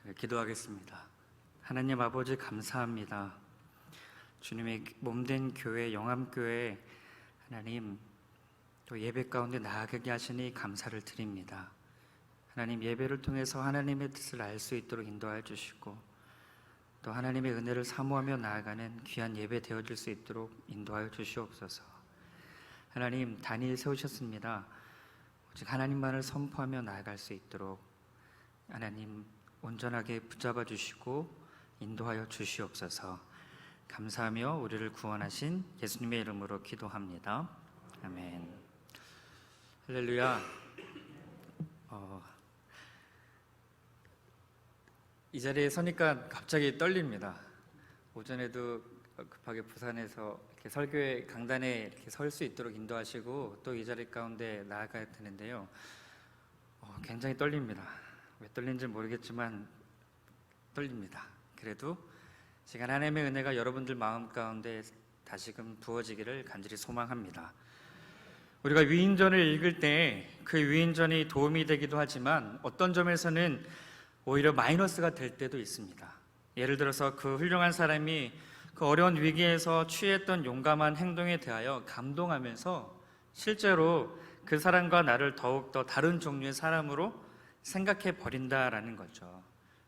기도하겠습니다. 하나님 아버지 감사합니다. 주님의 몸된 교회 영암교회 하나님 또 예배 가운데 나아가게 하시니 감사를 드립니다. 하나님 예배를 통해서 하나님의 뜻을 알 수 있도록 인도하여 주시고 또 하나님의 은혜를 사모하며 나아가는 귀한 예배 되어질 수 있도록 인도하여 주시옵소서. 하나님 단일 세우셨습니다. 오직 하나님만을 선포하며 나아갈 수 있도록 하나님 온전하게 붙잡아 주시고 인도하여 주시옵소서. 감사하며 우리를 구원하신 예수님의 이름으로 기도합니다. 아멘. 할렐루야. 이 자리에 서니까 갑자기 떨립니다. 오전에도 급하게 부산에서 이렇게 설교회 강단에 이렇게 설 수 있도록 인도하시고 또 이 자리 가운데 나아가야 되는데요. 굉장히 떨립니다. 왜 떨린지 모르겠지만 떨립니다. 그래도 시간 하나님의 은혜가 여러분들 마음 가운데 다시금 부어지기를 간절히 소망합니다. 우리가 위인전을 읽을 때 그 위인전이 도움이 되기도 하지만 어떤 점에서는 오히려 마이너스가 될 때도 있습니다. 예를 들어서 그 훌륭한 사람이 그 어려운 위기에서 취했던 용감한 행동에 대하여 감동하면서 실제로 그 사람과 나를 더욱더 다른 종류의 사람으로 생각해 버린다라는 거죠.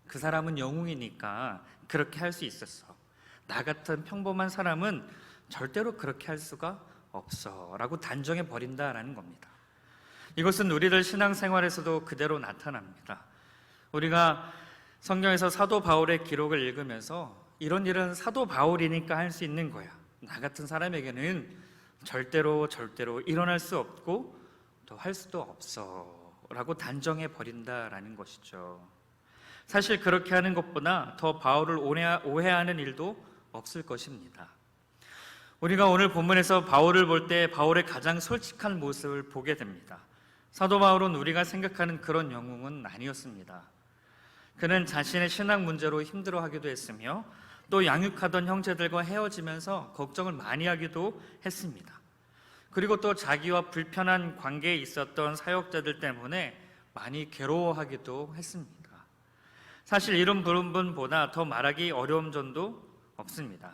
그 사람은 영웅이니까 그렇게 할 수 있었어. 나 같은 평범한 사람은 절대로 그렇게 할 수가 없어 라고 단정해 버린다라는 겁니다. 이것은 우리들 신앙생활에서도 그대로 나타납니다. 우리가 성경에서 사도 바울의 기록을 읽으면서 이런 일은 사도 바울이니까 할 수 있는 거야. 나 같은 사람에게는 절대로 일어날 수 없고 또 할 수도 없어 라고 단정해 버린다라는 것이죠. 사실 그렇게 하는 것보다 더 바울을 오해하는 일도 없을 것입니다. 우리가 오늘 본문에서 바울을 볼 때 바울의 가장 솔직한 모습을 보게 됩니다. 사도 바울은 우리가 생각하는 그런 영웅은 아니었습니다. 그는 자신의 신앙 문제로 힘들어하기도 했으며 또 양육하던 형제들과 헤어지면서 걱정을 많이 하기도 했습니다. 그리고 또 자기와 불편한 관계에 있었던 사역자들 때문에 많이 괴로워하기도 했습니다. 사실 이런 부분보다 더 말하기 어려운 점도 없습니다.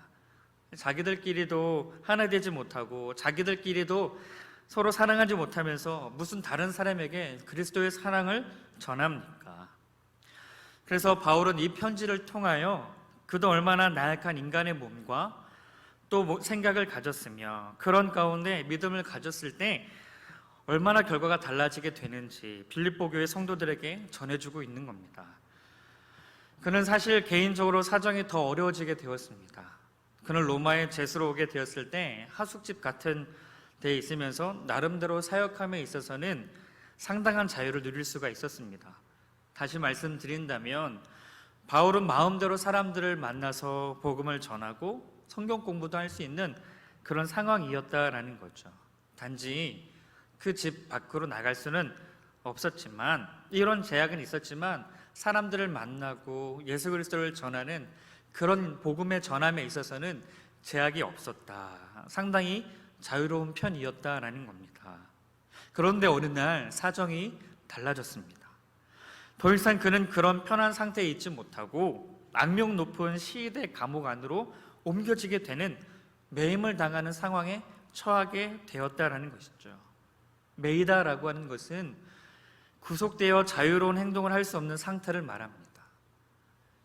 자기들끼리도 하나 되지 못하고 자기들끼리도 서로 사랑하지 못하면서 무슨 다른 사람에게 그리스도의 사랑을 전합니까? 그래서 바울은 이 편지를 통하여 그도 얼마나 나약한 인간의 몸과 또 생각을 가졌으며 그런 가운데 믿음을 가졌을 때 얼마나 결과가 달라지게 되는지 빌립보 교회 성도들에게 전해주고 있는 겁니다. 그는 사실 개인적으로 사정이 더 어려워지게 되었습니다. 그는 로마에 제수로 오게 되었을 때 하숙집 같은 데에 있으면서 나름대로 사역함에 있어서는 상당한 자유를 누릴 수가 있었습니다. 다시 말씀드린다면 바울은 마음대로 사람들을 만나서 복음을 전하고 성경 공부도 할 수 있는 그런 상황이었다라는 거죠. 단지 그 집 밖으로 나갈 수는 없었지만 이런 제약은 있었지만 사람들을 만나고 예수 그리스도를 전하는 그런 복음의 전함에 있어서는 제약이 없었다. 상당히 자유로운 편이었다라는 겁니다. 그런데 어느 날 사정이 달라졌습니다. 더 이상 그는 그런 편한 상태에 있지 못하고 악명 높은 시대 감옥 안으로 옮겨지게 되는 매임을 당하는 상황에 처하게 되었다라는 것이죠. 매이다라고 하는 것은 구속되어 자유로운 행동을 할 수 없는 상태를 말합니다.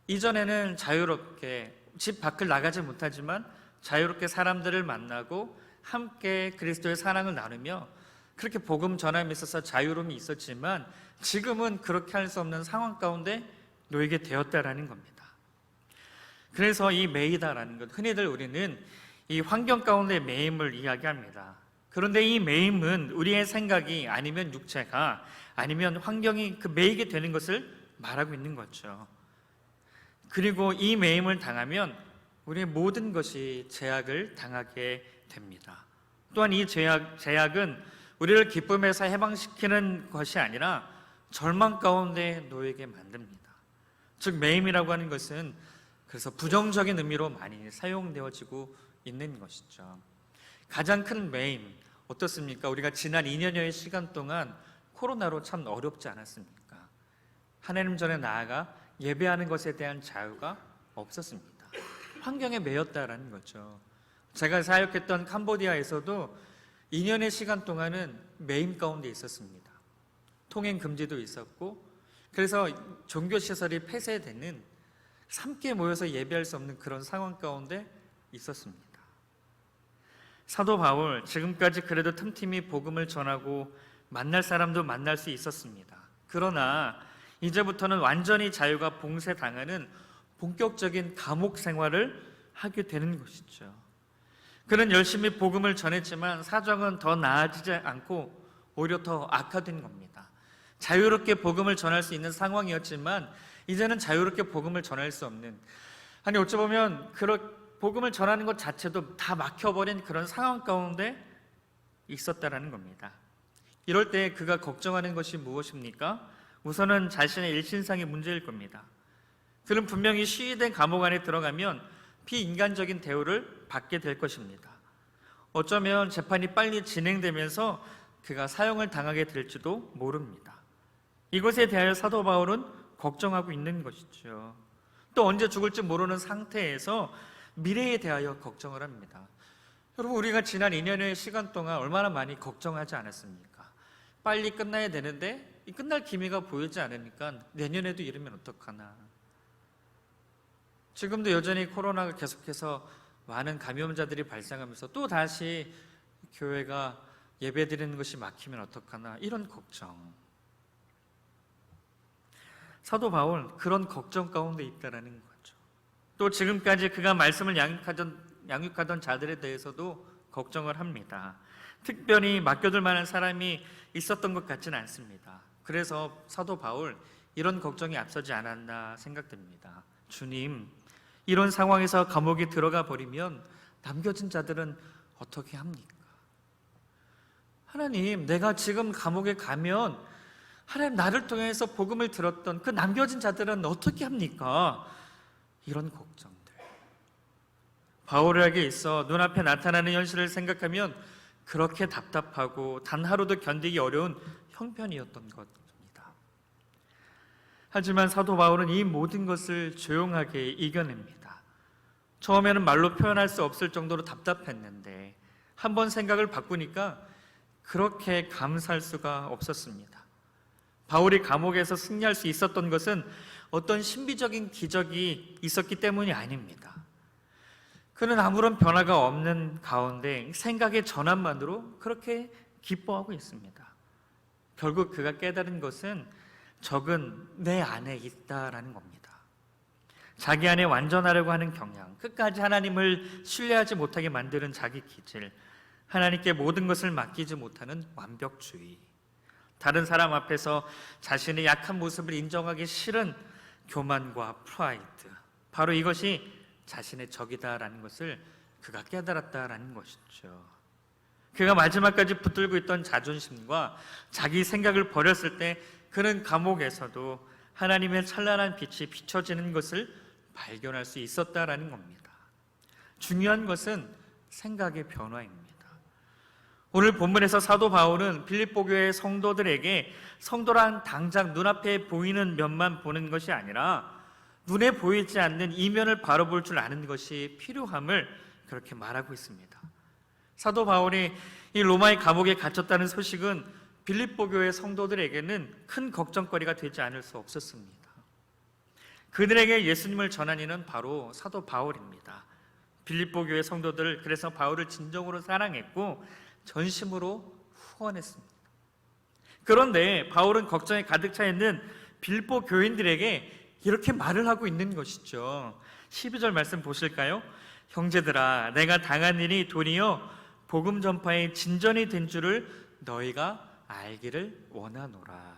이전에는 자유롭게 집 밖을 나가지 못하지만 자유롭게 사람들을 만나고 함께 그리스도의 사랑을 나누며 그렇게 복음 전함에 있어서 자유로움이 있었지만 지금은 그렇게 할 수 없는 상황 가운데 놓이게 되었다라는 겁니다. 그래서 이 매이다라는 것, 흔히들 우리는 이 환경 가운데 매임을 이야기합니다. 그런데 이 매임은 우리의 생각이 아니면 육체가 아니면 환경이 그 매이게 되는 것을 말하고 있는 거죠. 그리고 이 매임을 당하면 우리의 모든 것이 제약을 당하게 됩니다. 또한 이 제약은 우리를 기쁨에서 해방시키는 것이 아니라 절망 가운데 놓이게 만듭니다. 즉 매임이라고 하는 것은 그래서 부정적인 의미로 많이 사용되어지고 있는 것이죠. 가장 큰 매임 어떻습니까? 우리가 지난 2년여의 시간 동안 코로나로 참 어렵지 않았습니까? 하나님 전에 나아가 예배하는 것에 대한 자유가 없었습니다. 환경에 매였다라는 거죠. 제가 사역했던 캄보디아에서도 2년의 시간 동안은 매임 가운데 있었습니다. 통행 금지도 있었고, 그래서 종교시설이 폐쇄되는, 함께 모여서 예배할 수 없는 그런 상황 가운데 있었습니다. 사도 바울, 지금까지 그래도 틈틈이 복음을 전하고 만날 사람도 만날 수 있었습니다. 그러나 이제부터는 완전히 자유가 봉쇄당하는 본격적인 감옥 생활을 하게 되는 것이죠. 그는 열심히 복음을 전했지만 사정은 더 나아지지 않고 오히려 더 악화된 겁니다. 자유롭게 복음을 전할 수 있는 상황이었지만 이제는 자유롭게 복음을 전할 수 없는, 아니 어찌 보면 복음을 전하는 것 자체도 다 막혀버린 그런 상황 가운데 있었다라는 겁니다. 이럴 때 그가 걱정하는 것이 무엇입니까? 우선은 자신의 일신상의 문제일 겁니다. 그는 분명히 시위된 감옥 안에 들어가면 비인간적인 대우를 받게 될 것입니다. 어쩌면 재판이 빨리 진행되면서 그가 사형을 당하게 될지도 모릅니다. 이것에 대하여 사도 바울은 걱정하고 있는 것이죠. 또 언제 죽을지 모르는 상태에서 미래에 대하여 걱정을 합니다. 여러분, 우리가 지난 2년의 시간 동안 얼마나 많이 걱정하지 않았습니까? 빨리 끝나야 되는데 끝날 기미가 보이지 않으니까 내년에도 이러면 어떡하나. 지금도 여전히 코로나가 계속해서 많은 감염자들이 발생하면서 또 다시 교회가 예배드리는 것이 막히면 어떡하나, 이런 걱정. 사도 바울, 그런 걱정 가운데 있다라는 거죠. 또 지금까지 그가 말씀을 양육하던 자들에 대해서도 걱정을 합니다. 특별히 맡겨둘 만한 사람이 있었던 것 같지는 않습니다. 그래서 사도 바울, 이런 걱정이 앞서지 않았나 생각됩니다. 주님, 이런 상황에서 감옥에 들어가 버리면 남겨진 자들은 어떻게 합니까? 하나님, 내가 지금 감옥에 가면 하나님 나를 통해서 복음을 들었던 그 남겨진 자들은 어떻게 합니까? 이런 걱정들. 바울에게 있어 눈앞에 나타나는 현실을 생각하면 그렇게 답답하고 단 하루도 견디기 어려운 형편이었던 것입니다. 하지만 사도 바울은 이 모든 것을 조용하게 이겨냅니다. 처음에는 말로 표현할 수 없을 정도로 답답했는데 한번 생각을 바꾸니까 그렇게 감사할 수가 없었습니다. 바울이 감옥에서 승리할 수 있었던 것은 어떤 신비적인 기적이 있었기 때문이 아닙니다. 그는 아무런 변화가 없는 가운데 생각의 전환만으로 그렇게 기뻐하고 있습니다. 결국 그가 깨달은 것은 적은 내 안에 있다라는 겁니다. 자기 안에 완전하려고 하는 경향, 끝까지 하나님을 신뢰하지 못하게 만드는 자기 기질, 하나님께 모든 것을 맡기지 못하는 완벽주의, 다른 사람 앞에서 자신의 약한 모습을 인정하기 싫은 교만과 프라이드, 바로 이것이 자신의 적이다라는 것을 그가 깨달았다라는 것이죠. 그가 마지막까지 붙들고 있던 자존심과 자기 생각을 버렸을 때 그는 감옥에서도 하나님의 찬란한 빛이 비춰지는 것을 발견할 수 있었다라는 겁니다. 중요한 것은 생각의 변화입니다. 오늘 본문에서 사도 바울은 빌립보 교회 성도들에게 성도란 당장 눈앞에 보이는 면만 보는 것이 아니라 눈에 보이지 않는 이면을 바로 볼 줄 아는 것이 필요함을 그렇게 말하고 있습니다. 사도 바울이 이 로마의 감옥에 갇혔다는 소식은 빌립보 교회 성도들에게는 큰 걱정거리가 되지 않을 수 없었습니다. 그들에게 예수님을 전한 이는 바로 사도 바울입니다. 빌립보 교회 성도들을 그래서 바울을 진정으로 사랑했고 전심으로 후원했습니다. 그런데 바울은 걱정에 가득 차 있는 빌립보 교인들에게 이렇게 말을 하고 있는 것이죠. 12절 말씀 보실까요? 형제들아, 내가 당한 일이 도리어 복음 전파의 진전이 된 줄을 너희가 알기를 원하노라.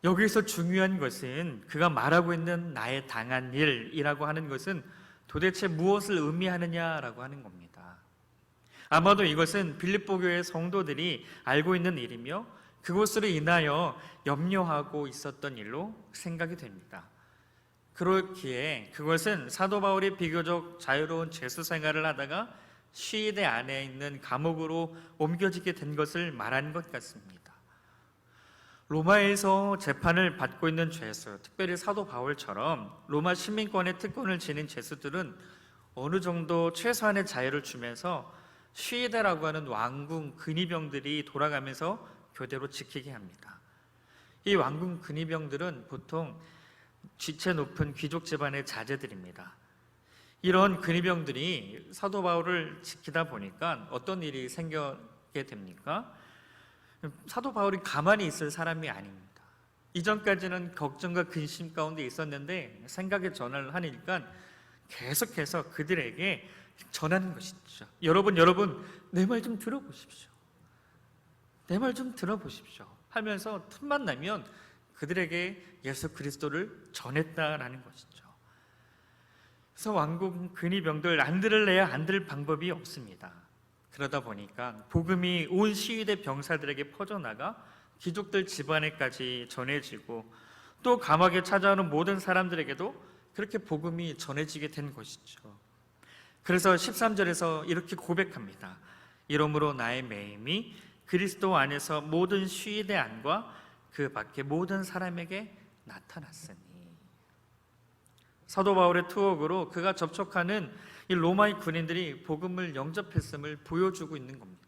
여기서 중요한 것은 그가 말하고 있는 나의 당한 일이라고 하는 것은 도대체 무엇을 의미하느냐라고 하는 겁니다. 아마도 이것은 빌립보 교회 성도들이 알고 있는 일이며 그것으로 인하여 염려하고 있었던 일로 생각이 됩니다. 그렇기에 그것은 사도 바울이 비교적 자유로운 죄수 생활을 하다가 시위대 안에 있는 감옥으로 옮겨지게 된 것을 말하는 것 같습니다. 로마에서 재판을 받고 있는 죄수, 특별히 사도 바울처럼 로마 시민권의 특권을 지닌 죄수들은 어느 정도 최소한의 자유를 주면서 시위대라고 하는 왕궁 근위병들이 돌아가면서 교대로 지키게 합니다. 이 왕궁 근위병들은 보통 지체 높은 귀족 집안의 자제들입니다. 이런 근위병들이 사도 바울을 지키다 보니까 어떤 일이 생기게 됩니까? 사도 바울이 가만히 있을 사람이 아닙니다. 이전까지는 걱정과 근심 가운데 있었는데 생각의 전환을 하니까 계속해서 그들에게 전하는 것이죠. 여러분, 내 말 좀 들어보십시오. 내 말 좀 들어보십시오. 하면서 틈만 나면 그들에게 예수 그리스도를 전했다라는 것이죠. 그래서 왕궁 근위병들 안 들을래야 안 들을 방법이 없습니다. 그러다 보니까 복음이 온 시위대 병사들에게 퍼져나가 귀족들 집안에까지 전해지고 또 감옥에 찾아오는 모든 사람들에게도 그렇게 복음이 전해지게 된 것이죠. 그래서 13절에서 이렇게 고백합니다. 이러므로 나의 매임이 그리스도 안에서 모든 시위대 안과 그 밖에 모든 사람에게 나타났으니. 사도 바울의 투옥으로 그가 접촉하는 이 로마의 군인들이 복음을 영접했음을 보여주고 있는 겁니다.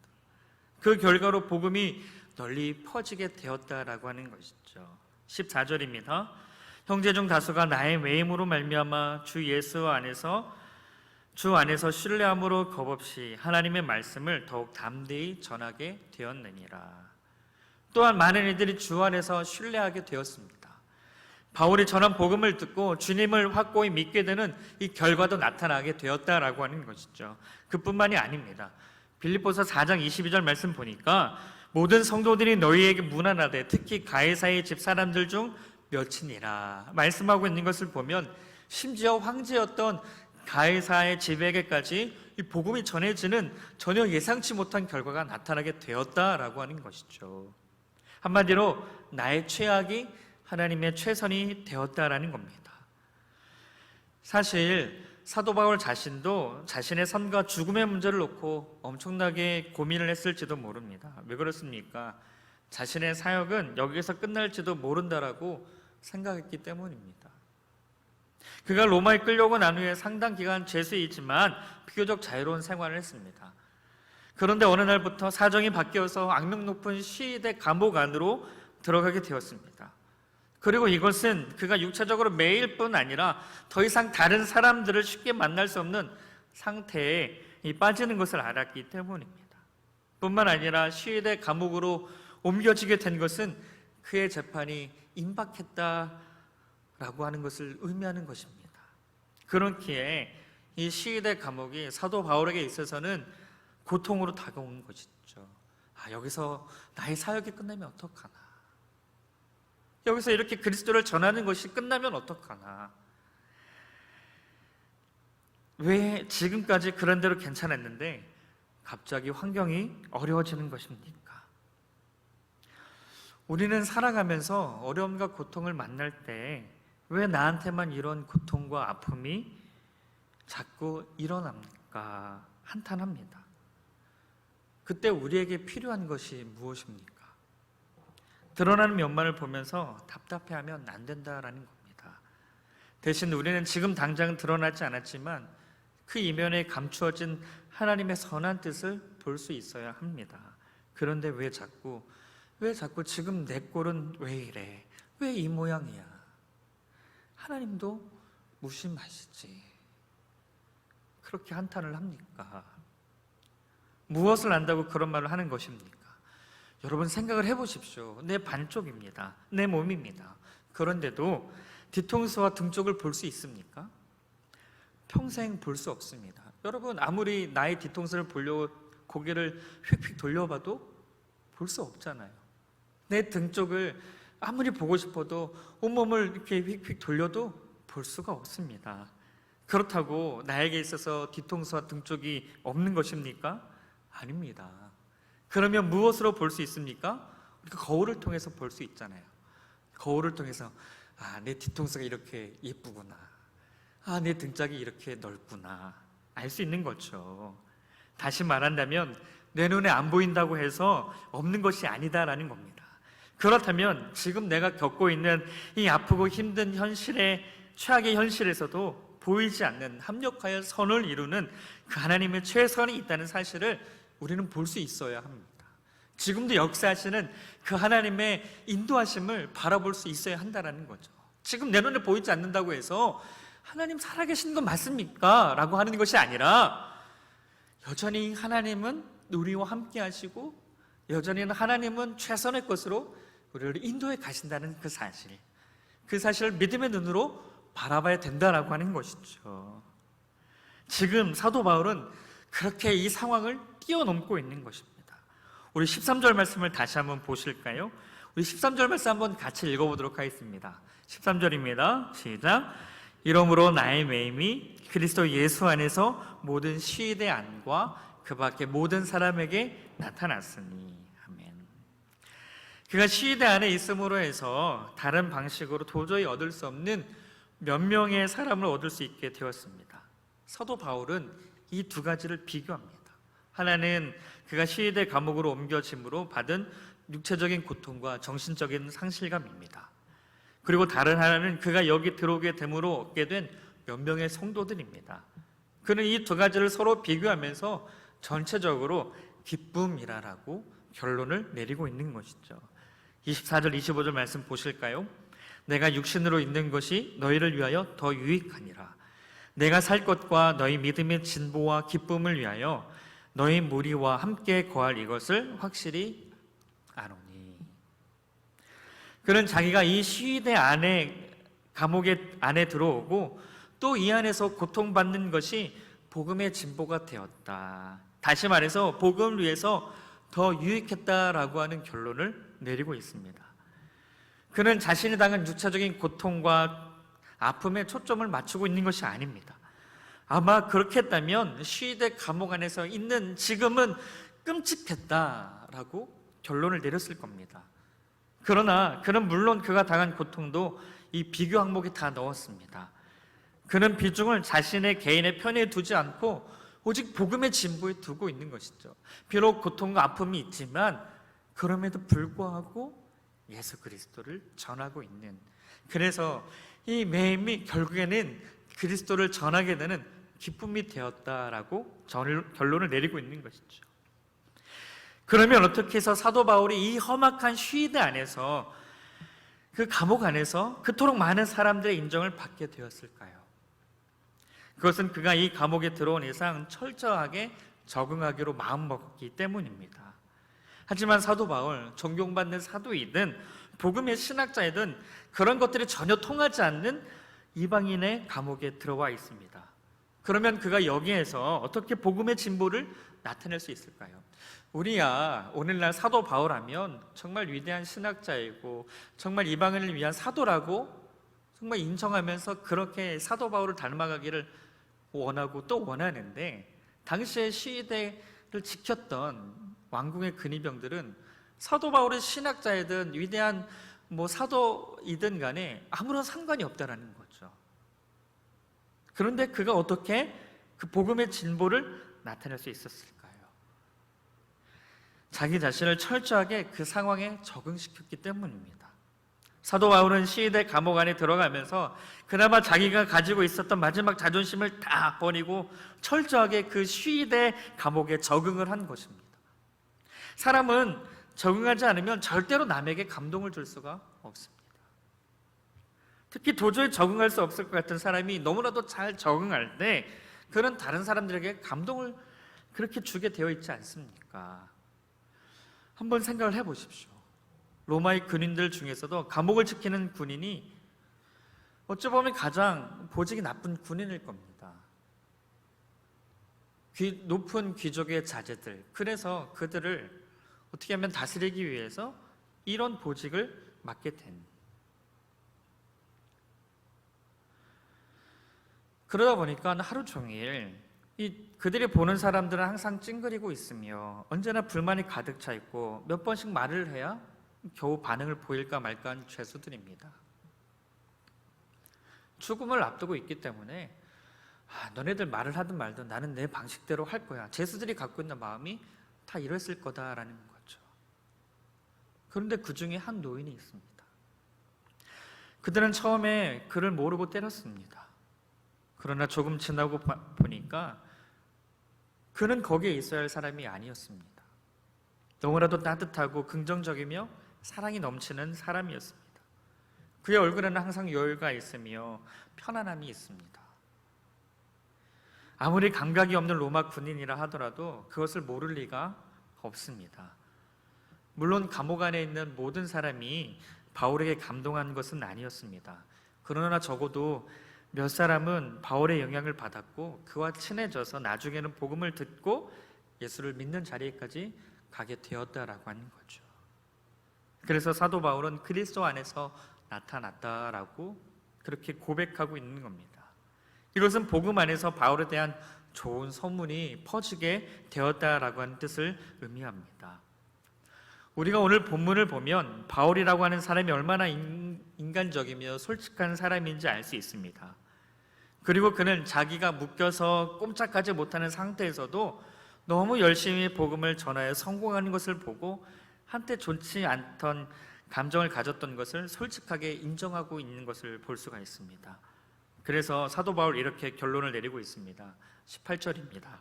그 결과로 복음이 널리 퍼지게 되었다라고 하는 것이죠. 14절입니다. 형제 중 다수가 나의 매임으로 말미암아 주 안에서 신뢰함으로 겁없이 하나님의 말씀을 더욱 담대히 전하게 되었느니라. 또한 많은 이들이 주 안에서 신뢰하게 되었습니다. 바울이 전한 복음을 듣고 주님을 확고히 믿게 되는 이 결과도 나타나게 되었다라고 하는 것이죠. 그뿐만이 아닙니다. 빌립보서 4장 22절 말씀 보니까 모든 성도들이 너희에게 문안하되 특히 가이사의 집 사람들 중 몇이니라 말씀하고 있는 것을 보면 심지어 황제였던 가이사의 집에게까지 이 복음이 전해지는 전혀 예상치 못한 결과가 나타나게 되었다라고 하는 것이죠. 한마디로 나의 최악이 하나님의 최선이 되었다라는 겁니다. 사실 사도 바울 자신도 자신의 삶과 죽음의 문제를 놓고 엄청나게 고민을 했을지도 모릅니다. 왜 그렇습니까? 자신의 사역은 여기서 끝날지도 모른다라고 생각했기 때문입니다. 그가 로마에 끌려오고 난 후에 상당 기간 죄수이지만 비교적 자유로운 생활을 했습니다. 그런데 어느 날부터 사정이 바뀌어서 악명 높은 시위대 감옥 안으로 들어가게 되었습니다. 그리고 이것은 그가 육체적으로 매일 뿐 아니라 더 이상 다른 사람들을 쉽게 만날 수 없는 상태에 빠지는 것을 알았기 때문입니다. 뿐만 아니라 시위대 감옥으로 옮겨지게 된 것은 그의 재판이 임박했다라고 하는 것을 의미하는 것입니다. 그렇기에 이 시위대 감옥이 사도 바울에게 있어서는 고통으로 다가온 것이죠. 여기서 나의 사역이 끝나면 어떡하나? 여기서 이렇게 그리스도를 전하는 것이 끝나면 어떡하나? 왜 지금까지 그런 대로 괜찮았는데 갑자기 환경이 어려워지는 것입니까? 우리는 살아가면서 어려움과 고통을 만날 때 왜 나한테만 이런 고통과 아픔이 자꾸 일어납니까? 한탄합니다. 그때 우리에게 필요한 것이 무엇입니까? 드러나는 면만을 보면서 답답해하면 안 된다라는 겁니다. 대신 우리는 지금 당장 드러나지 않았지만 그 이면에 감추어진 하나님의 선한 뜻을 볼 수 있어야 합니다. 그런데 왜 자꾸 지금 내 꼴은 왜 이래? 왜 이 모양이야? 하나님도 무심하시지. 그렇게 한탄을 합니까? 무엇을 안다고 그런 말을 하는 것입니까? 여러분 생각을 해보십시오. 내 반쪽입니다. 내 몸입니다. 그런데도 뒤통수와 등 쪽을 볼 수 있습니까? 평생 볼 수 없습니다. 여러분 아무리 나의 뒤통수를 보려고 고개를 휙휙 돌려봐도 볼 수 없잖아요. 내 등 쪽을 아무리 보고 싶어도 온몸을 이렇게 휙휙 돌려도 볼 수가 없습니다. 그렇다고 나에게 있어서 뒤통수와 등 쪽이 없는 것입니까? 아닙니다. 그러면 무엇으로 볼 수 있습니까? 우리가 거울을 통해서 볼 수 있잖아요. 거울을 통해서 내 뒤통수가 이렇게 예쁘구나. 내 등짝이 이렇게 넓구나. 알 수 있는 거죠. 다시 말한다면 내 눈에 안 보인다고 해서 없는 것이 아니다라는 겁니다. 그렇다면 지금 내가 겪고 있는 이 아프고 힘든 현실의 최악의 현실에서도 보이지 않는 합력하여 선을 이루는 그 하나님의 최선이 있다는 사실을 우리는 볼 수 있어야 합니다. 지금도 역사하시는 그 하나님의 인도하심을 바라볼 수 있어야 한다는 거죠. 지금 내 눈에 보이지 않는다고 해서 하나님 살아계신 건 맞습니까? 라고 하는 것이 아니라 여전히 하나님은 우리와 함께 하시고 여전히 하나님은 최선의 것으로 우리를 인도해 가신다는 그 사실을 믿음의 눈으로 바라봐야 된다라고 하는 것이죠. 지금 사도 바울은 그렇게 이 상황을 뛰어넘고 있는 것입니다. 우리 13절 말씀을 다시 한번 보실까요? 우리 13절 말씀 한번 같이 읽어보도록 하겠습니다. 13절입니다. 시작. 이러므로 나의 매임이 그리스도 예수 안에서 모든 시인의 안과 그 밖에 모든 사람에게 나타났으니. 아멘. 그가 시인의 안에 있음으로 해서 다른 방식으로 도저히 얻을 수 없는 몇 명의 사람을 얻을 수 있게 되었습니다. 사도 바울은 이 두 가지를 비교합니다. 하나는 그가 시위대 감옥으로 옮겨짐으로 받은 육체적인 고통과 정신적인 상실감입니다. 그리고 다른 하나는 그가 여기 들어오게 됨으로 얻게 된 몇 명의 성도들입니다. 그는 이 두 가지를 서로 비교하면서 전체적으로 기쁨이라고 결론을 내리고 있는 것이죠. 24절 25절 말씀 보실까요? 내가 육신으로 있는 것이 너희를 위하여 더 유익하니라. 내가 살 것과 너희 믿음의 진보와 기쁨을 위하여 너희 무리와 함께 거할 이것을 확실히 아노니. 그는 자기가 이 시위대 안에 감옥의 안에 들어오고 또 이 안에서 고통받는 것이 복음의 진보가 되었다. 다시 말해서 복음을 위해서 더 유익했다라고 하는 결론을 내리고 있습니다. 그는 자신이 당한 육체적인 고통과 아픔에 초점을 맞추고 있는 것이 아닙니다. 아마 그렇게 했다면 시위대 감옥 안에서 있는 지금은 끔찍했다라고 결론을 내렸을 겁니다. 그러나 그는 물론 그가 당한 고통도 이 비교 항목에 다 넣었습니다. 그는 비중을 자신의 개인의 편에 두지 않고 오직 복음의 진보에 두고 있는 것이죠. 비록 고통과 아픔이 있지만 그럼에도 불구하고 예수 그리스도를 전하고 있는, 그래서 이 매임이 결국에는 그리스도를 전하게 되는 기쁨이 되었다라고 결론을 내리고 있는 것이죠. 그러면 어떻게 해서 사도 바울이 이 험악한 시위대 안에서, 그 감옥 안에서 그토록 많은 사람들의 인정을 받게 되었을까요? 그것은 그가 이 감옥에 들어온 이상 철저하게 적응하기로 마음먹었기 때문입니다. 하지만 사도 바울, 존경받는 사도이든 복음의 신학자이든 그런 것들이 전혀 통하지 않는 이방인의 감옥에 들어와 있습니다. 그러면 그가 여기에서 어떻게 복음의 진보를 나타낼 수 있을까요? 우리야 오늘날 사도 바울하면 정말 위대한 신학자이고 정말 이방인을 위한 사도라고 정말 인정하면서 그렇게 사도 바울을 닮아가기를 원하고 또 원하는데, 당시의 시대를 지켰던 왕궁의 근위병들은 사도 바울의 신학자이든 위대한 사도이든 간에 아무런 상관이 없다라는 거죠. 그런데 그가 어떻게 그 복음의 진보를 나타낼 수 있었을까요? 자기 자신을 철저하게 그 상황에 적응시켰기 때문입니다. 사도 바울은 시위대 감옥 안에 들어가면서 그나마 자기가 가지고 있었던 마지막 자존심을 다 버리고 철저하게 그 시위대 감옥에 적응을 한 것입니다. 사람은 적응하지 않으면 절대로 남에게 감동을 줄 수가 없습니다. 특히 도저히 적응할 수 없을 것 같은 사람이 너무나도 잘 적응할 때 그는 다른 사람들에게 감동을 그렇게 주게 되어 있지 않습니까? 한번 생각을 해보십시오. 로마의 군인들 중에서도 감옥을 지키는 군인이 어찌 보면 가장 보직이 나쁜 군인일 겁니다. 높은 귀족의 자제들, 그래서 그들을 어떻게 하면 다스리기 위해서 이런 보직을 맡게 된, 그러다 보니까 하루 종일 그들이 보는 사람들은 항상 찡그리고 있으며 언제나 불만이 가득 차 있고 몇 번씩 말을 해야 겨우 반응을 보일까 말까 한 죄수들입니다. 죽음을 앞두고 있기 때문에 너네들 말을 하든 말든 나는 내 방식대로 할 거야. 죄수들이 갖고 있는 마음이 다 이랬을 거다라는 거죠. 그런데 그 중에 한 노인이 있습니다. 그들은 처음에 그를 모르고 때렸습니다. 그러나 조금 지나고 보니까 그는 거기에 있어야 할 사람이 아니었습니다. 너무나도 따뜻하고 긍정적이며 사랑이 넘치는 사람이었습니다. 그의 얼굴에는 항상 여유가 있으며 편안함이 있습니다. 아무리 감각이 없는 로마 군인이라 하더라도 그것을 모를 리가 없습니다. 물론 감옥 안에 있는 모든 사람이 바울에게 감동한 것은 아니었습니다. 그러나 적어도 몇 사람은 바울의 영향을 받았고 그와 친해져서 나중에는 복음을 듣고 예수를 믿는 자리에까지 가게 되었다라고 하는 거죠. 그래서 사도 바울은 그리스도 안에서 나타났다라고 그렇게 고백하고 있는 겁니다. 이것은 복음 안에서 바울에 대한 좋은 소문이 퍼지게 되었다라고 하는 뜻을 의미합니다. 우리가 오늘 본문을 보면 바울이라고 하는 사람이 얼마나 인간적이며 솔직한 사람인지 알 수 있습니다. 그리고 그는 자기가 묶여서 꼼짝하지 못하는 상태에서도 너무 열심히 복음을 전하여 성공하는 것을 보고 한때 좋지 않던 감정을 가졌던 것을 솔직하게 인정하고 있는 것을 볼 수가 있습니다. 그래서 사도 바울 이렇게 결론을 내리고 있습니다. 18절입니다.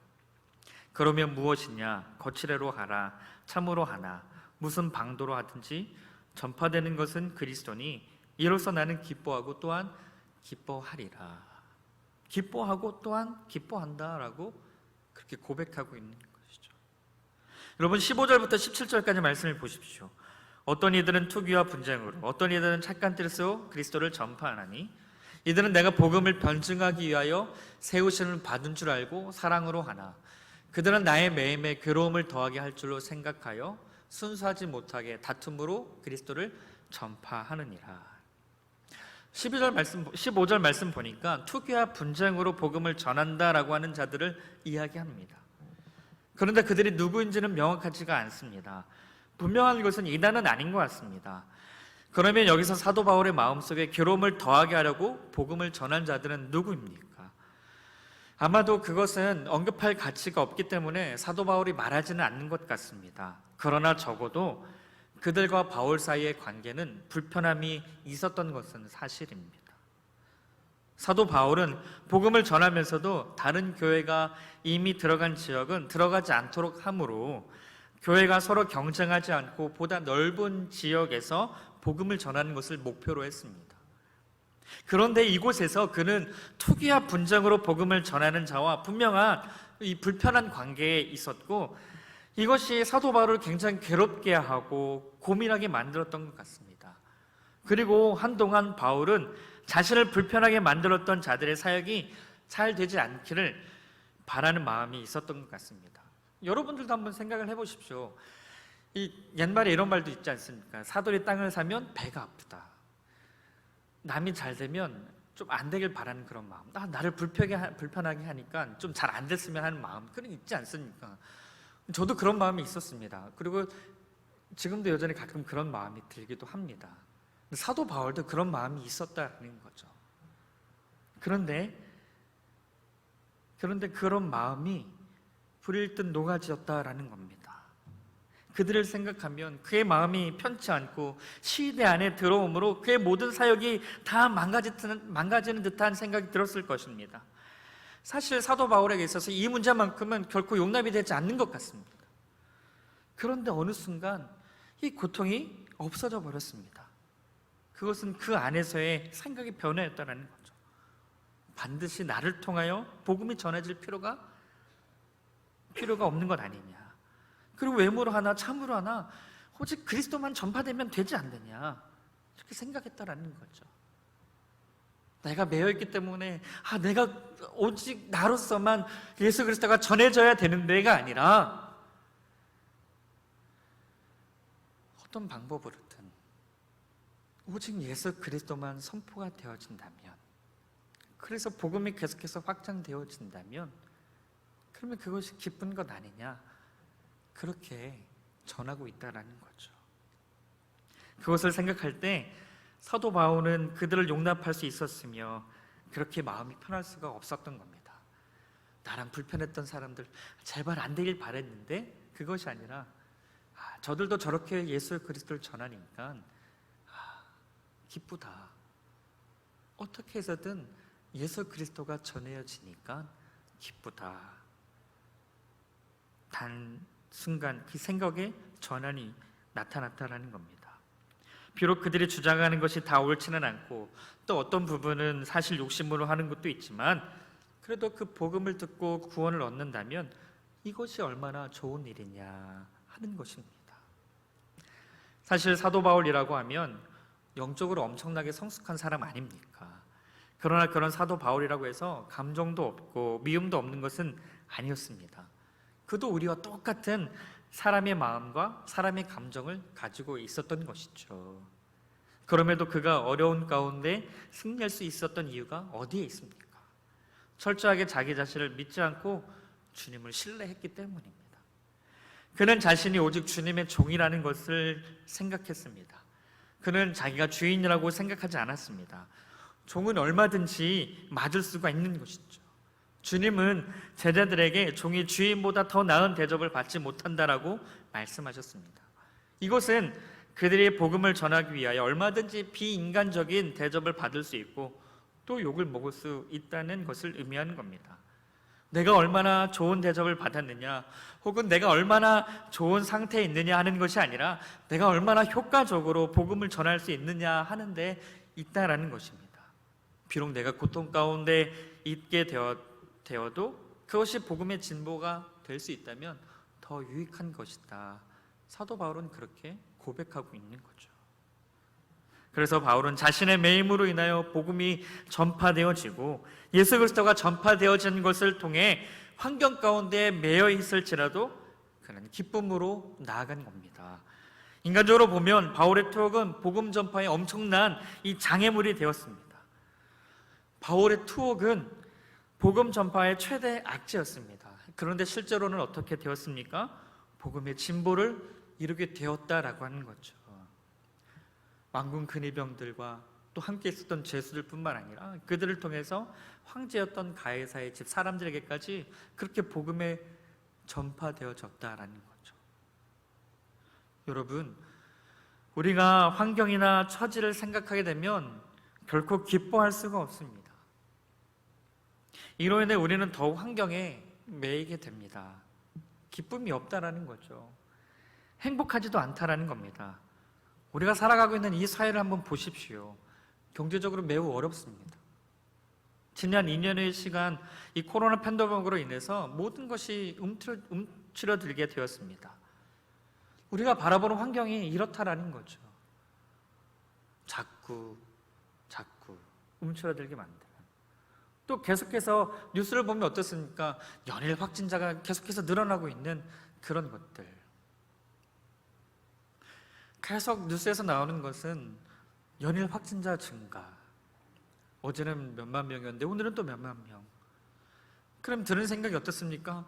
그러면 무엇이냐? 거칠애로 하라, 참으로 하나, 무슨 방도로 하든지 전파되는 것은 그리스도니 이로써 나는 기뻐하고 또한 기뻐하리라. 기뻐하고 또한 기뻐한다라고 그렇게 고백하고 있는 것이죠. 여러분 15절부터 17절까지 말씀을 보십시오. 어떤 이들은 투기와 분쟁으로, 어떤 이들은 착한 뜻으로 그리스도를 전파하나니 이들은 내가 복음을 변증하기 위하여 세우심을 받은 줄 알고 사랑으로 하나, 그들은 나의 매임에 괴로움을 더하게 할 줄로 생각하여 순수하지 못하게 다툼으로 그리스도를 전파하느니라. 15절 말씀 보니까 투기와 분쟁으로 복음을 전한다라고 하는 자들을 이야기합니다. 그런데 그들이 누구인지는 명확하지가 않습니다. 분명한 것은 이단은 아닌 것 같습니다. 그러면 여기서 사도 바울의 마음속에 괴로움을 더하게 하려고 복음을 전한 자들은 누구입니까? 아마도 그것은 언급할 가치가 없기 때문에 사도 바울이 말하지는 않는 것 같습니다. 그러나 적어도 그들과 바울 사이의 관계는 불편함이 있었던 것은 사실입니다. 사도 바울은 복음을 전하면서도 다른 교회가 이미 들어간 지역은 들어가지 않도록 하므로 교회가 서로 경쟁하지 않고 보다 넓은 지역에서 복음을 전하는 것을 목표로 했습니다. 그런데 이곳에서 그는 투기와 분쟁으로 복음을 전하는 자와 분명한 이 불편한 관계에 있었고 이것이 사도 바울을 굉장히 괴롭게 하고 고민하게 만들었던 것 같습니다. 그리고 한동안 바울은 자신을 불편하게 만들었던 자들의 사역이 잘 되지 않기를 바라는 마음이 있었던 것 같습니다. 여러분들도 한번 생각을 해보십시오. 이 옛말에 이런 말도 있지 않습니까? 사돌이 땅을 사면 배가 아프다. 남이 잘 되면 좀 안 되길 바라는 그런 마음. 나를 불편하게 하니까 좀 잘 안 됐으면 하는 마음. 그런 있지 않습니까? 저도 그런 마음이 있었습니다. 그리고 지금도 여전히 가끔 그런 마음이 들기도 합니다. 사도 바울도 그런 마음이 있었다는 거죠. 그런데 그런 마음이 불일 듯 녹아지었다라는 겁니다. 그들을 생각하면 그의 마음이 편치 않고 시대 안에 들어오므로 그의 모든 사역이 다 망가지는 듯한 생각이 들었을 것입니다. 사실 사도 바울에게 있어서 이 문제만큼은 결코 용납이 되지 않는 것 같습니다. 그런데 어느 순간 이 고통이 없어져 버렸습니다. 그것은 그 안에서의 생각의 변화였다는 거죠. 반드시 나를 통하여 복음이 전해질 필요가 없는 것 아니냐. 그리고 외모로 하나 참으로 하나 오직 그리스도만 전파되면 되지 않느냐 이렇게 생각했다라는 거죠. 내가 매여있기 때문에 내가 오직 나로서만 예수 그리스도가 전해져야 되는 데가 아니라 어떤 방법으로든 오직 예수 그리스도만 선포가 되어진다면, 그래서 복음이 계속해서 확장되어진다면 그러면 그것이 기쁜 것 아니냐, 그렇게 전하고 있다라는 거죠. 그것을 생각할 때 사도 바울은 그들을 용납할 수 있었으며 그렇게 마음이 편할 수가 없었던 겁니다. 나랑 불편했던 사람들 제발 안 되길 바랬는데 그것이 아니라 저들도 저렇게 예수 그리스도를 전하니까 기쁘다. 어떻게 해서든 예수 그리스도가 전해지니까 기쁘다. 단 순간 그 생각에 전환이 나타났다라는 겁니다. 비록 그들이 주장하는 것이 다 옳지는 않고 또 어떤 부분은 사실 욕심으로 하는 것도 있지만 그래도 그 복음을 듣고 구원을 얻는다면 이것이 얼마나 좋은 일이냐 하는 것입니다. 사실 사도 바울이라고 하면 영적으로 엄청나게 성숙한 사람 아닙니까? 그러나 그런 사도 바울이라고 해서 감정도 없고 미움도 없는 것은 아니었습니다. 그도 우리와 똑같은 사람의 마음과 사람의 감정을 가지고 있었던 것이죠. 그럼에도 그가 어려운 가운데 승리할 수 있었던 이유가 어디에 있습니까? 철저하게 자기 자신을 믿지 않고 주님을 신뢰했기 때문입니다. 그는 자신이 오직 주님의 종이라는 것을 생각했습니다. 그는 자기가 주인이라고 생각하지 않았습니다. 종은 얼마든지 맞을 수가 있는 것이죠. 주님은 제자들에게 종이 주인보다 더 나은 대접을 받지 못한다라고 말씀하셨습니다. 이것은 그들이 복음을 전하기 위하여 얼마든지 비인간적인 대접을 받을 수 있고 또 욕을 먹을 수 있다는 것을 의미하는 겁니다. 내가 얼마나 좋은 대접을 받았느냐 혹은 내가 얼마나 좋은 상태에 있느냐 하는 것이 아니라 내가 얼마나 효과적으로 복음을 전할 수 있느냐 하는 데 있다라는 것입니다. 비록 내가 고통 가운데 있게 되어도 그것이 복음의 진보가 될 수 있다면 더 유익한 것이다. 사도 바울은 그렇게 고백하고 있는 거죠. 그래서 바울은 자신의 매임으로 인하여 복음이 전파되어지고 예수 그리스도가 전파되어진 것을 통해 환경 가운데 매여 있을지라도 그는 기쁨으로 나아간 겁니다. 인간적으로 보면 바울의 투옥은 복음 전파에 엄청난 이 장애물이 되었습니다. 바울의 투옥은 복음 전파의 최대 악재였습니다. 그런데 실제로는 어떻게 되었습니까? 복음의 진보를 이루게 되었다라고 하는 거죠. 왕궁 근위병들과 또 함께 있었던 죄수들뿐만 아니라 그들을 통해서 황제였던 가이사의 집 사람들에게까지 그렇게 복음에 전파되어졌다라는 거죠. 여러분, 우리가 환경이나 처지를 생각하게 되면 결코 기뻐할 수가 없습니다. 이로 인해 우리는 더욱 환경에 매이게 됩니다. 기쁨이 없다라는 거죠. 행복하지도 않다라는 겁니다. 우리가 살아가고 있는 이 사회를 한번 보십시오. 경제적으로 매우 어렵습니다. 지난 2년의 시간 이 코로나 팬데믹으로 인해서 모든 것이 움츠러들게 되었습니다. 우리가 바라보는 환경이 이렇다라는 거죠. 자꾸 움츠러들게 만드는. 또 계속해서 뉴스를 보면 어떻습니까? 연일 확진자가 계속해서 늘어나고 있는 그런 것들. 계속 뉴스에서 나오는 것은 연일 확진자 증가. 어제는 몇만 명이었는데 오늘은 또 몇만 명. 그럼 드는 생각이 어떻습니까?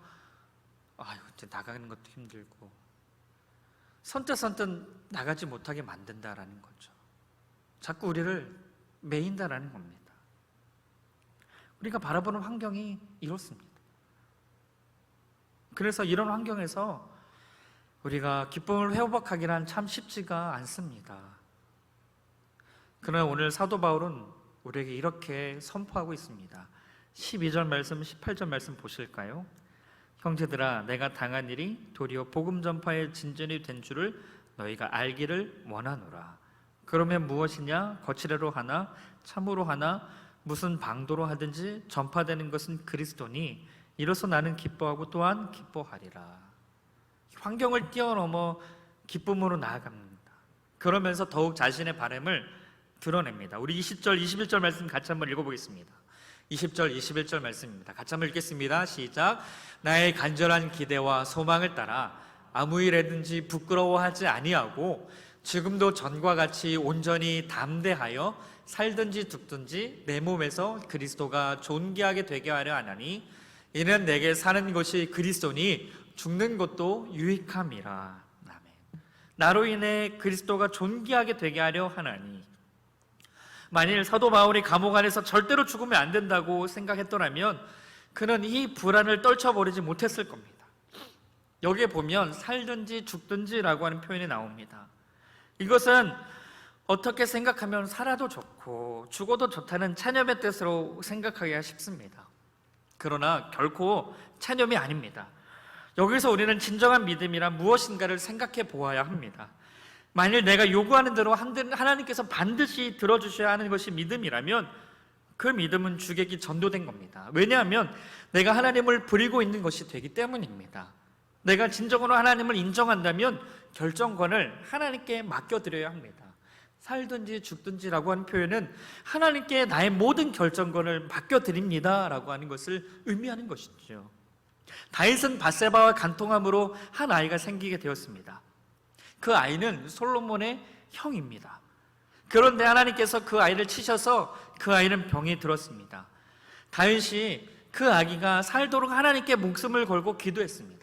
아유, 이제 나가는 것도 힘들고 선뜻 나가지 못하게 만든다라는 거죠. 자꾸 우리를 매인다라는 겁니다. 우리가 바라보는 환경이 이렇습니다. 그래서 이런 환경에서 우리가 기쁨을 회복하기란 참 쉽지가 않습니다. 그러나 오늘 사도 바울은 우리에게 이렇게 선포하고 있습니다. 12절 말씀, 18절 말씀 보실까요? 형제들아, 내가 당한 일이 도리어 복음 전파의 진전이 된 줄을 너희가 알기를 원하노라. 그러면 무엇이냐? 거칠애로 하나 참으로 하나 무슨 방도로 하든지 전파되는 것은 그리스도니 이로써 나는 기뻐하고 또한 기뻐하리라. 환경을 뛰어넘어 기쁨으로 나아갑니다. 그러면서 더욱 자신의 바람을 드러냅니다. 우리 20절, 21절 말씀 같이 한번 읽어보겠습니다. 20절, 21절 말씀입니다. 같이 한번 읽겠습니다. 시작. 나의 간절한 기대와 소망을 따라 아무 일에든지 부끄러워하지 아니하고 지금도 전과 같이 온전히 담대하여 살든지 죽든지 내 몸에서 그리스도가 존귀하게 되게 하려 하나니 이는 내게 사는 것이 그리스도니 죽는 것도 유익함이라. 아멘. 나로 인해 그리스도가 존귀하게 되게 하려 하나니. 만일 사도 바울이 감옥 안에서 절대로 죽으면 안 된다고 생각했더라면 그는 이 불안을 떨쳐버리지 못했을 겁니다. 여기에 보면 살든지 죽든지라고 하는 표현이 나옵니다. 이것은 어떻게 생각하면 살아도 좋고 죽어도 좋다는 체념의 뜻으로 생각하기가 쉽습니다. 그러나 결코 체념이 아닙니다. 여기서 우리는 진정한 믿음이란 무엇인가를 생각해 보아야 합니다. 만일 내가 요구하는 대로 하나님께서 반드시 들어주셔야 하는 것이 믿음이라면 그 믿음은 주객이 전도된 겁니다. 왜냐하면 내가 하나님을 부리고 있는 것이 되기 때문입니다. 내가 진정으로 하나님을 인정한다면 결정권을 하나님께 맡겨드려야 합니다. 살든지 죽든지라고 하는 표현은 하나님께 나의 모든 결정권을 맡겨드립니다 라고 하는 것을 의미하는 것이죠. 다윗은 밧세바와 간통함으로 한 아이가 생기게 되었습니다. 그 아이는 솔로몬의 형입니다. 그런데 하나님께서 그 아이를 치셔서 그 아이는 병이 들었습니다. 다윗이 그 아기가 살도록 하나님께 목숨을 걸고 기도했습니다.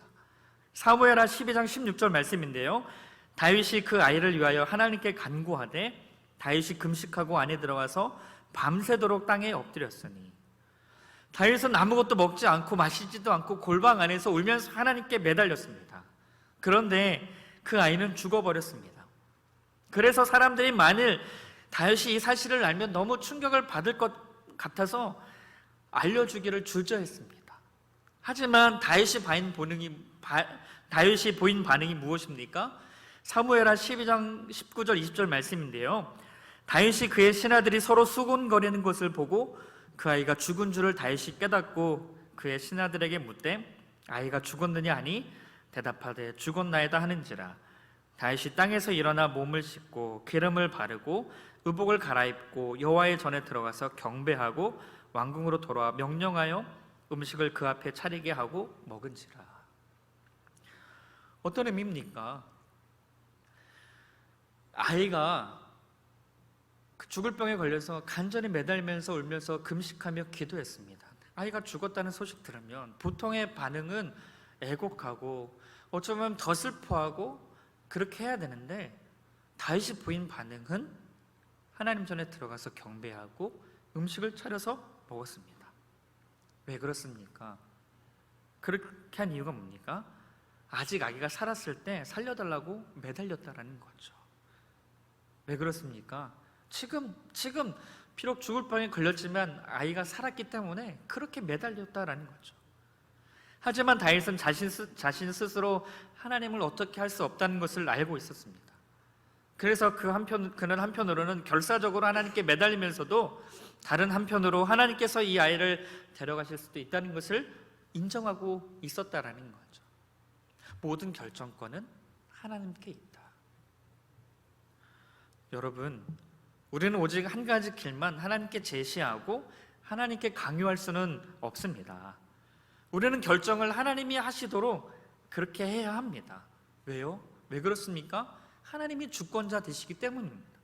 사무엘하 12장 16절 말씀인데요, 다윗이 그 아이를 위하여 하나님께 간구하되 다윗이 금식하고 안에 들어가서 밤새도록 땅에 엎드렸으니, 다윗은 아무것도 먹지 않고 마시지도 않고 골방 안에서 울면서 하나님께 매달렸습니다. 그런데 그 아이는 죽어버렸습니다. 그래서 사람들이 만일 다윗이 이 사실을 알면 너무 충격을 받을 것 같아서 알려주기를 주저했습니다. 하지만 다윗이 보인 반응이 무엇입니까? 사무엘하 12장 19절 20절 말씀인데요, 다윗이 그의 신하들이 서로 수군거리는 것을 보고 그 아이가 죽은 줄을 다윗이 깨닫고 그의 신하들에게 묻되 아이가 죽었느냐 하니 대답하되 죽었나이다 하는지라. 다윗이 땅에서 일어나 몸을 씻고 기름을 바르고 의복을 갈아입고 여호와의 전에 들어가서 경배하고 왕궁으로 돌아와 명령하여 음식을 그 앞에 차리게 하고 먹은지라. 어떤 의미입니까? 아이가 죽을 병에 걸려서 간절히 매달면서 울면서 금식하며 기도했습니다. 아이가 죽었다는 소식 들으면 보통의 반응은 애곡하고 어쩌면 더 슬퍼하고 그렇게 해야 되는데, 다윗이 보인 반응은 하나님 전에 들어가서 경배하고 음식을 차려서 먹었습니다. 왜 그렇습니까? 그렇게 한 이유가 뭡니까? 아직 아기가 살았을 때 살려달라고 매달렸다라는 거죠. 왜 그렇습니까? 지금 비록 죽을 병에 걸렸지만 아이가 살았기 때문에 그렇게 매달렸다라는 거죠. 하지만 다윗은 자신 스스로 하나님을 어떻게 할 수 없다는 것을 알고 있었습니다. 그래서 그는 한편으로는 결사적으로 하나님께 매달리면서도 다른 한편으로 하나님께서 이 아이를 데려가실 수도 있다는 것을 인정하고 있었다라는 거죠. 모든 결정권은 하나님께 있다. 여러분, 우리는 오직 한 가지 길만 하나님께 제시하고 하나님께 강요할 수는 없습니다. 우리는 결정을 하나님이 하시도록 그렇게 해야 합니다. 왜요? 왜 그렇습니까? 하나님이 주권자 되시기 때문입니다.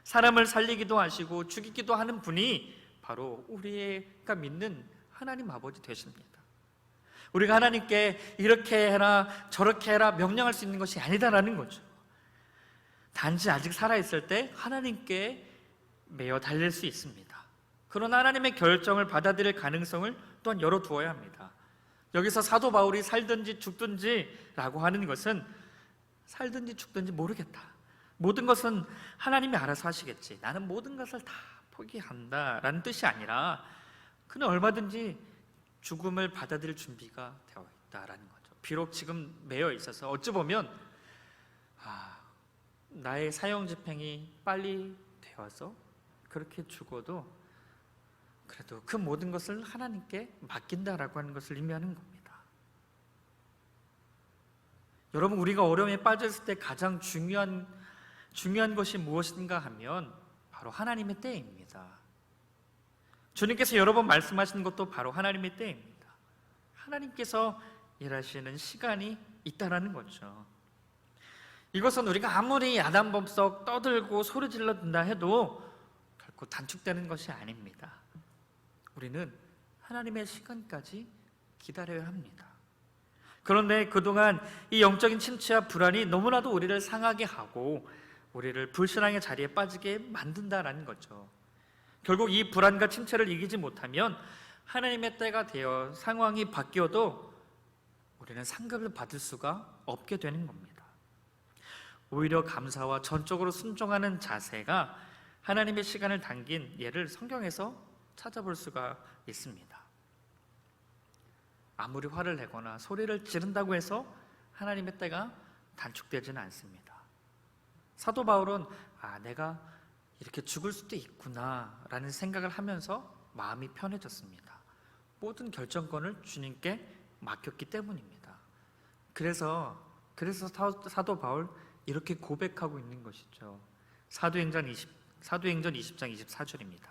사람을 살리기도 하시고 죽이기도 하는 분이 바로 우리가 믿는 하나님 아버지 되십니다. 우리가 하나님께 이렇게 해라 저렇게 해라 명령할 수 있는 것이 아니다라는 거죠. 단지 아직 살아있을 때 하나님께 매어 달릴 수 있습니다. 그러나 하나님의 결정을 받아들일 가능성을 또한 열어두어야 합니다. 여기서 사도 바울이 살든지 죽든지 라고 하는 것은 살든지 죽든지 모르겠다, 모든 것은 하나님이 알아서 하시겠지, 나는 모든 것을 다 포기한다 라는 뜻이 아니라 그는 얼마든지 죽음을 받아들일 준비가 되어 있다라는 거죠. 비록 지금 매여 있어서 어찌 보면 나의 사형 집행이 빨리 되어서 그렇게 죽어도 그래도 그 모든 것을 하나님께 맡긴다라고 하는 것을 의미하는 겁니다. 여러분, 우리가 어려움에 빠졌을 때 가장 중요한 것이 무엇인가 하면 바로 하나님의 때입니다. 주님께서 여러 번 말씀하시는 것도 바로 하나님의 때입니다. 하나님께서 일하시는 시간이 있다라는 거죠. 이것은 우리가 아무리 야단법석 떠들고 소리질러 든다 해도 결코 단축되는 것이 아닙니다. 우리는 하나님의 시간까지 기다려야 합니다. 그런데 그동안 이 영적인 침체와 불안이 너무나도 우리를 상하게 하고 우리를 불신앙의 자리에 빠지게 만든다라는 거죠. 결국 이 불안과 침체를 이기지 못하면 하나님의 때가 되어 상황이 바뀌어도 우리는 상급을 받을 수가 없게 되는 겁니다. 오히려 감사와 전적으로 순종하는 자세가 하나님의 시간을 당긴 예를 성경에서 찾아볼 수가 있습니다. 아무리 화를 내거나 소리를 지른다고 해서 하나님의 때가 단축되지는 않습니다. 사도 바울은 내가 이렇게 죽을 수도 있구나 라는 생각을 하면서 마음이 편해졌습니다. 모든 결정권을 주님께 맡겼기 때문입니다. 그래서 사도 바울 이렇게 고백하고 있는 것이죠. 사도행전 20장 24절입니다.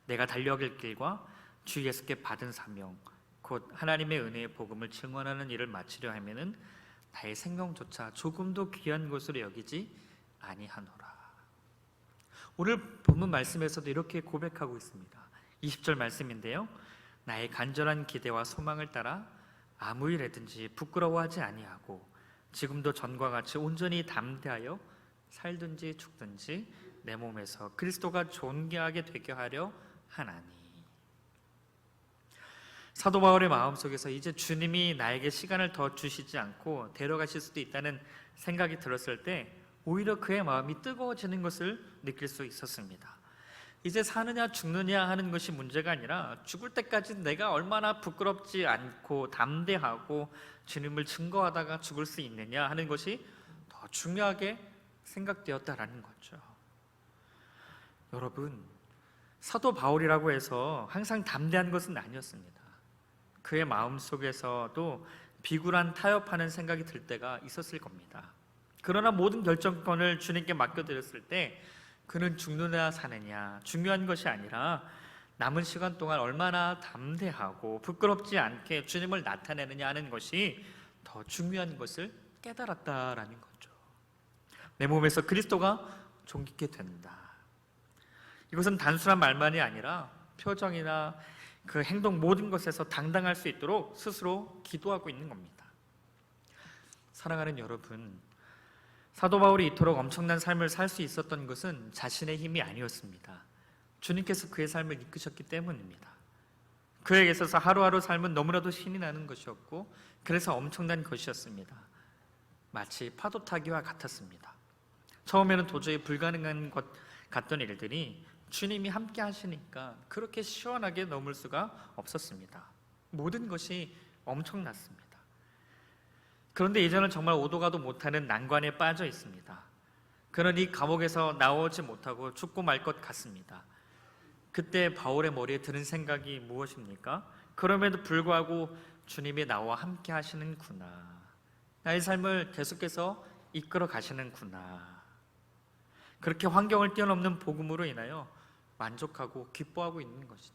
내가 달려갈 길과 주 예수께 받은 사명 곧 하나님의 은혜의 복음을 증언하는 일을 마치려 하면은 나의 생명조차 조금도 귀한 것으로 여기지 아니하노라. 오늘 본문 말씀에서도 이렇게 고백하고 있습니다. 20절 말씀인데요. 나의 간절한 기대와 소망을 따라 아무 일에든지 부끄러워하지 아니하고 지금도 전과 같이 온전히 담대하여 살든지 죽든지 내 몸에서 그리스도가 존귀하게 되게 하려 하나니. 사도 바울의 마음속에서 이제 주님이 나에게 시간을 더 주시지 않고 데려가실 수도 있다는 생각이 들었을 때 오히려 그의 마음이 뜨거워지는 것을 느낄 수 있었습니다. 이제 사느냐 죽느냐 하는 것이 문제가 아니라 죽을 때까지 내가 얼마나 부끄럽지 않고 담대하고 주님을 증거하다가 죽을 수 있느냐 하는 것이 더 중요하게 생각되었다라는 거죠. 여러분, 사도 바울이라고 해서 항상 담대한 것은 아니었습니다. 그의 마음속에서도 비굴한 타협하는 생각이 들 때가 있었을 겁니다. 그러나 모든 결정권을 주님께 맡겨드렸을 때 그는 죽느냐 사느냐 중요한 것이 아니라 남은 시간 동안 얼마나 담대하고 부끄럽지 않게 주님을 나타내느냐 하는 것이 더 중요한 것을 깨달았다라는 거죠. 내 몸에서 그리스도가 존귀케 된다. 이것은 단순한 말만이 아니라 표정이나 그 행동 모든 것에서 당당할 수 있도록 스스로 기도하고 있는 겁니다. 사랑하는 여러분, 사도 바울이 이토록 엄청난 삶을 살 수 있었던 것은 자신의 힘이 아니었습니다. 주님께서 그의 삶을 이끄셨기 때문입니다. 그에게 있어서 하루하루 삶은 너무나도 신이 나는 것이었고 그래서 엄청난 것이었습니다. 마치 파도 타기와 같았습니다. 처음에는 도저히 불가능한 것 같던 일들이 주님이 함께 하시니까 그렇게 시원하게 넘을 수가 없었습니다. 모든 것이 엄청났습니다. 그런데 이제는 정말 오도 가도 못하는 난관에 빠져 있습니다. 그는 이 감옥에서 나오지 못하고 죽고 말 것 같습니다. 그때 바울의 머리에 드는 생각이 무엇입니까? 그럼에도 불구하고 주님이 나와 함께 하시는구나. 나의 삶을 계속해서 이끌어 가시는구나. 그렇게 환경을 뛰어넘는 복음으로 인하여 만족하고 기뻐하고 있는 것이죠.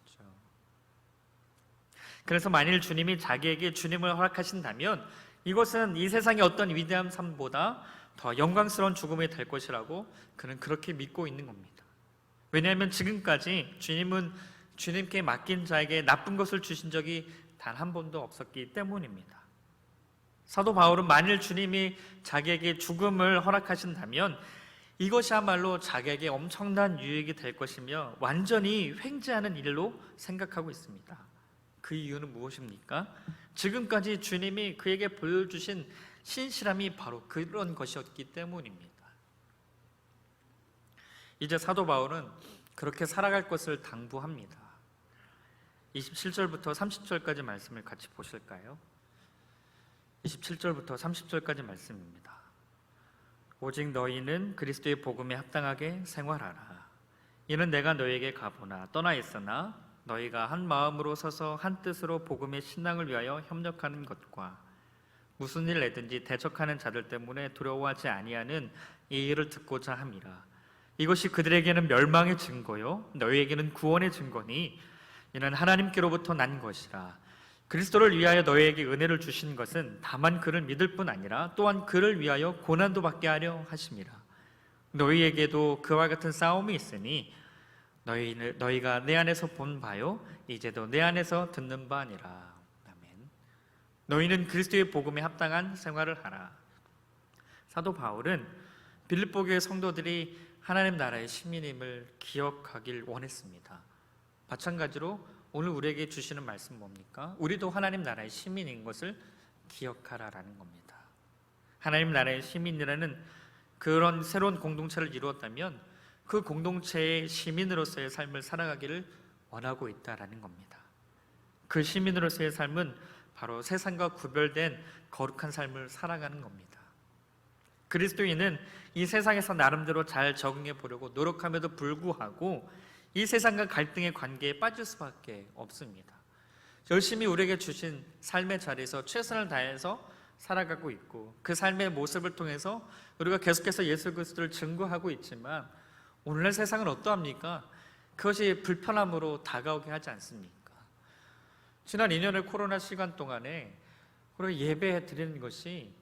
그래서 만일 주님이 자기에게 주님을 허락하신다면 이것은 이 세상의 어떤 위대한 삶보다 더 영광스러운 죽음이 될 것이라고 그는 그렇게 믿고 있는 겁니다. 왜냐하면 지금까지 주님은 주님께 맡긴 자에게 나쁜 것을 주신 적이 단 한 번도 없었기 때문입니다. 사도 바울은 만일 주님이 자기에게 죽음을 허락하신다면 이것이야말로 자기에게 엄청난 유익이 될 것이며 완전히 횡재하는 일로 생각하고 있습니다. 그 이유는 무엇입니까? 지금까지 주님이 그에게 보여주신 신실함이 바로 그런 것이었기 때문입니다. 이제 사도 바울은 그렇게 살아갈 것을 당부합니다. 27절부터 30절까지 말씀을 같이 보실까요? 27절부터 30절까지 말씀입니다. 오직 너희는 그리스도의 복음에 합당하게 생활하라. 이는 내가 너희에게 가보나 떠나 있으나 너희가 한 마음으로 서서 한 뜻으로 복음의 신앙을 위하여 협력하는 것과 무슨 일 내든지 대적하는 자들 때문에 두려워하지 아니하는 이 일을 듣고자 함이라. 이것이 그들에게는 멸망의 증거요 너희에게는 구원의 증거니 이는 하나님께로부터 난 것이라. 그리스도를 위하여 너희에게 은혜를 주신 것은 다만 그를 믿을 뿐 아니라 또한 그를 위하여 고난도 받게 하려 하심이라. 너희에게도 그와 같은 싸움이 있으니 너희가 내 안에서 본 바요 이제도 내 안에서 듣는 바 아니라. 아멘. 너희는 그리스도의 복음에 합당한 생활을 하라. 사도 바울은 빌립보 교회 성도들이 하나님 나라의 시민임을 기억하길 원했습니다. 마찬가지로 오늘 우리에게 주시는 말씀 뭡니까? 우리도 하나님 나라의 시민인 것을 기억하라라는 겁니다. 하나님 나라의 시민이라는 그런 새로운 공동체를 이루었다면 그 공동체의 시민으로서의 삶을 살아가기를 원하고 있다라는 겁니다. 그 시민으로서의 삶은 바로 세상과 구별된 거룩한 삶을 살아가는 겁니다. 그리스도인은 이 세상에서 나름대로 잘 적응해 보려고 노력함에도 불구하고 이 세상과 갈등의 관계에 빠질 수밖에 없습니다. 열심히 우리에게 주신 삶의 자리에서 최선을 다해서 살아가고 있고 그 삶의 모습을 통해서 우리가 계속해서 예수 그리스도를 증거하고 있지만 오늘날 세상은 어떠합니까? 그것이 불편함으로 다가오게 하지 않습니까? 지난 2년의 코로나 시간 동안에 우리가 예배 드리는 것이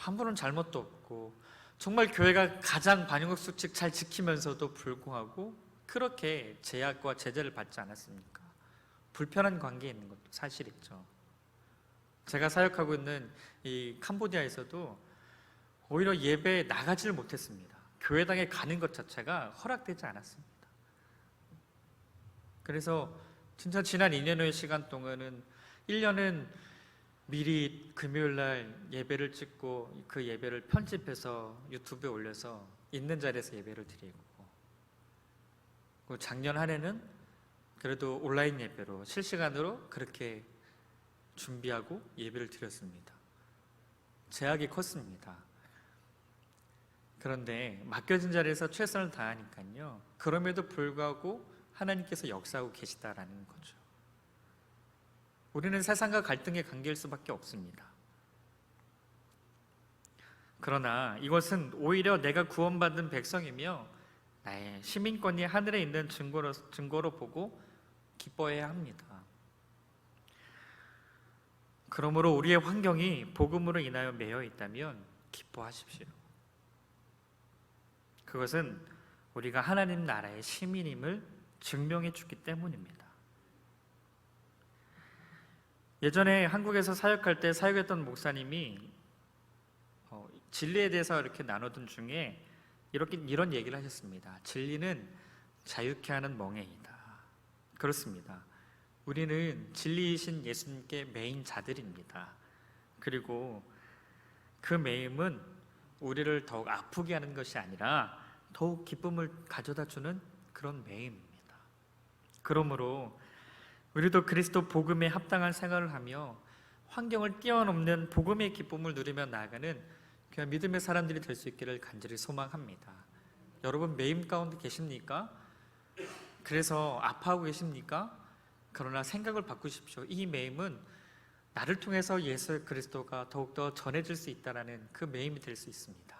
아무런 잘못도 없고 정말 교회가 가장 반영국 수칙 잘 지키면서도 불구하고 그렇게 제약과 제재를 받지 않았습니까? 불편한 관계에 있는 것도 사실이죠. 제가 사역하고 있는 이 캄보디아에서도 오히려 예배에 나가지를 못했습니다. 교회당에 가는 것 자체가 허락되지 않았습니다. 그래서 진짜 지난 2년의 시간 동안은 1년은 미리 금요일날 예배를 찍고 그 예배를 편집해서 유튜브에 올려서 있는 자리에서 예배를 드리고 작년 한 해는 그래도 온라인 예배로 실시간으로 그렇게 준비하고 예배를 드렸습니다. 제약이 컸습니다. 그런데 맡겨진 자리에서 최선을 다하니까요, 그럼에도 불구하고 하나님께서 역사하고 계시다라는 거죠. 우리는 세상과 갈등의 관계일 수밖에 없습니다. 그러나 이것은 오히려 내가 구원받은 백성이며 나의 시민권이 하늘에 있는 증거로 보고 기뻐해야 합니다. 그러므로 우리의 환경이 복음으로 인하여 매여 있다면 기뻐하십시오. 그것은 우리가 하나님 나라의 시민임을 증명해 주기 때문입니다. 예전에 한국에서 사역할 때 사역했던 목사님이 진리에 대해서 이렇게 나누던 중에 이런 얘기를 하셨습니다. 진리는 자유케 하는 멍에이다. 그렇습니다. 우리는 진리이신 예수님께 매인 자들입니다. 그리고 그 매임은 우리를 더욱 아프게 하는 것이 아니라 더욱 기쁨을 가져다 주는 그런 매임입니다. 그러므로 우리도 그리스도 복음에 합당한 생활을 하며 환경을 뛰어넘는 복음의 기쁨을 누리며 나아가는 그냥 믿음의 사람들이 될 수 있기를 간절히 소망합니다. 여러분 매임 가운데 계십니까? 그래서 아파하고 계십니까? 그러나 생각을 바꾸십시오. 이 매임은 나를 통해서 예수 그리스도가 더욱더 전해질 수 있다는 그 매임이 될 수 있습니다.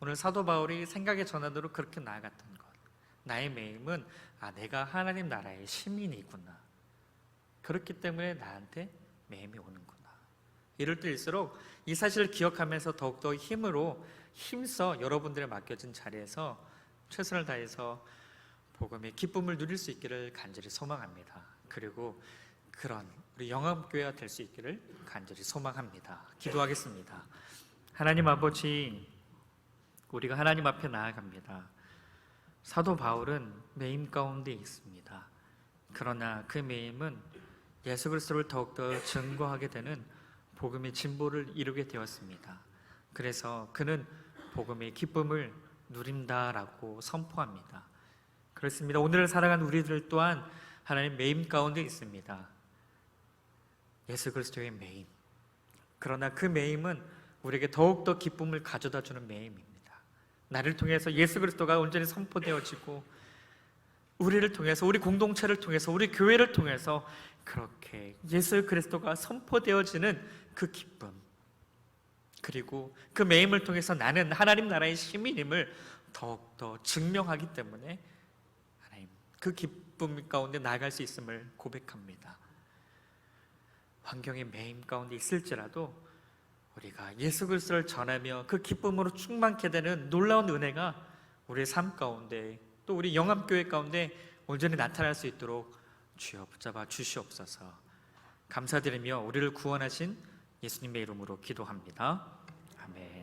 오늘 사도 바울이 생각의 전환으로 그렇게 나아갔던 것, 나의 매임은 내가 하나님 나라의 시민이구나, 그렇기 때문에 나한테 매임이 오는구나. 이럴 때일수록 이 사실을 기억하면서 더욱더 힘써 여러분들의 맡겨진 자리에서 최선을 다해서 복음의 기쁨을 누릴 수 있기를 간절히 소망합니다. 그리고 그런 우리 영암교회가 될 수 있기를 간절히 소망합니다. 기도하겠습니다. 하나님 아버지, 우리가 하나님 앞에 나아갑니다. 사도 바울은 매임 가운데 있습니다. 그러나 그 매임은 예수 그리스도를 더욱더 증거하게 되는 복음의 진보를 이루게 되었습니다. 그래서 그는 복음의 기쁨을 누린다라고 선포합니다. 그렇습니다. 오늘을 살아가는 우리들 또한 하나님 매임 가운데 있습니다. 예수 그리스도의 매임. 그러나 그 매임은 우리에게 더욱더 기쁨을 가져다 주는 매임입니다. 나를 통해서 예수 그리스도가 온전히 선포되어지고 우리를 통해서, 우리 공동체를 통해서, 우리 교회를 통해서 그렇게 예수 그리스도가 선포되어지는 그 기쁨, 그리고 그 매임을 통해서 나는 하나님 나라의 시민임을 더욱더 증명하기 때문에 하나님 그 기쁨 가운데 나아갈 수 있음을 고백합니다. 환경의 매임 가운데 있을지라도 우리가 예수 그리스도를 전하며 그 기쁨으로 충만케 되는 놀라운 은혜가 우리의 삶 가운데, 또 우리 영암교회 가운데 온전히 나타날 수 있도록 주여 붙잡아 주시옵소서. 감사드리며 우리를 구원하신 예수님의 이름으로 기도합니다. 아멘.